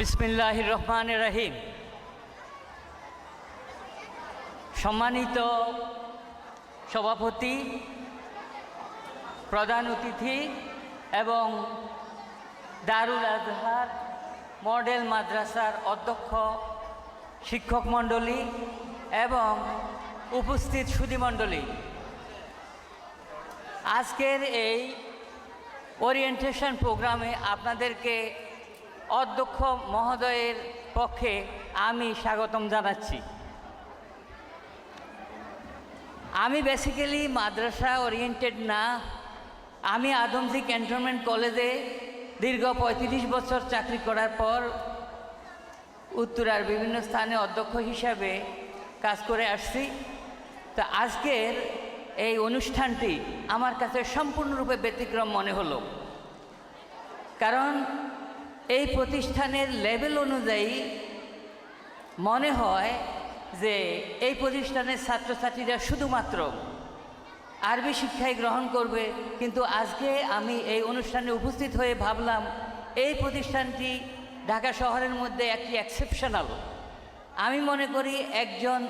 বিসমিল্লাহির রহমানির রহিম। সম্মানিত সভাপতি, প্রধান অতিথি এবং দারুল আজহার মডেল মাদ্রাসার অধ্যক্ষ, শিক্ষক মণ্ডলী এবং উপস্থিত সুধীমণ্ডলী, আজকের এই ওরিয়েন্টেশন প্রোগ্রামে আপনাদেরকে অধ্যক্ষ মহোদয়ের পক্ষে আমি স্বাগতম জানাচ্ছি। আমি বেসিক্যালি মাদ্রাসা ওরিয়েন্টেড না। আমি আদমজী ক্যান্টনমেন্ট কলেজে দীর্ঘ ৩৫ বছর চাকরি করার পর উত্তরার বিভিন্ন স্থানে অধ্যক্ষ হিসাবে কাজ করে আসছি। তো আজকের এই অনুষ্ঠানটি আমার কাছে সম্পূর্ণরূপে ব্যতিক্রম মনে হলো, কারণ এই প্রতিষ্ঠানের লেভেল অনুযায়ী মনে হয় যে এই প্রতিষ্ঠানের ছাত্রছাত্রীরা শুধুমাত্র আরবি শিক্ষাই গ্রহণ করবে, কিন্তু আজকে আমি এই অনুষ্ঠানে উপস্থিত হয়ে ভাবলাম এই প্রতিষ্ঠানটি ঢাকা শহরের মধ্যে একটি এক্সেপশনাল। আমি মনে করি একজন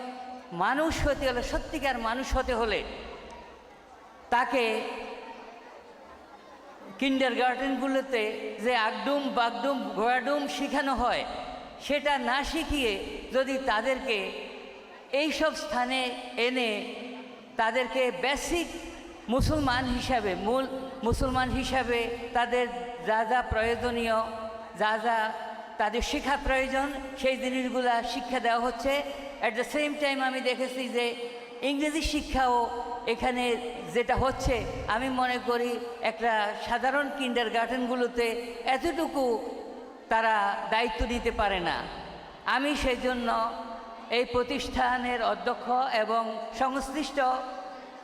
মানুষ হতে হলে, সত্যিকার মানুষ হতে হলে তাকে কিন্ডারগার্টেনগুলোতে যে আগডুম বাগডুম গোয়াডুম শেখানো হয়, সেটা না শিখিয়ে যদি তাদেরকে এইসব স্থানে এনে তাদেরকে বেসিক মুসলমান হিসাবে তাদের যা যা প্রয়োজনীয়, যা যা তাদের শেখা প্রয়োজন, সেই জিনিসগুলা শিক্ষা দেওয়া হচ্ছে। অ্যাট দ্য সেম টাইম আমি দেখেছি যে ইংরেজি শিক্ষাও এখানে যেটা হচ্ছে, আমি মনে করি একটা সাধারণ কিন্ডারগার্টেনগুলোতে এতটুকু তারা দায়িত্ব নিতে পারে না। আমি সেই জন্য এই প্রতিষ্ঠানের অধ্যক্ষ এবং সংশ্লিষ্ট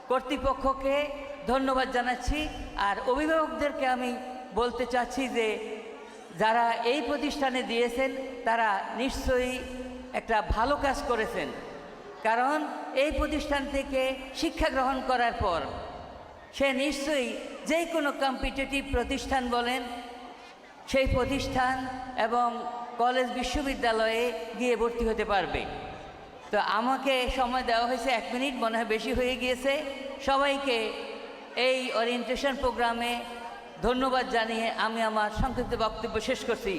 কর্তৃপক্ষকে ধন্যবাদ জানাচ্ছি। আর অভিভাবকদেরকে আমি বলতে চাচ্ছি যে যারা এই প্রতিষ্ঠানে দিয়েছেন তারা নিশ্চয়ই একটা ভালো কাজ করেছেন, কারণ এই প্রতিষ্ঠান থেকে শিক্ষা গ্রহণ করার পর সে নিশ্চয়ই যে কোনো কম্পিটিটিভ প্রতিষ্ঠান বলেন, সেই প্রতিষ্ঠান এবং কলেজ বিশ্ববিদ্যালয়ে গিয়ে ভর্তি হতে পারবে। তো আমাকে সময় দেওয়া হয়েছে 1 মিনিট, মনে হয় বেশি হয়ে গিয়েছে। সবাইকে এই ওরিয়েন্টেশন প্রোগ্রামে ধন্যবাদ জানিয়ে আমি আমার সংক্ষিপ্ত বক্তব্য শেষ করছি।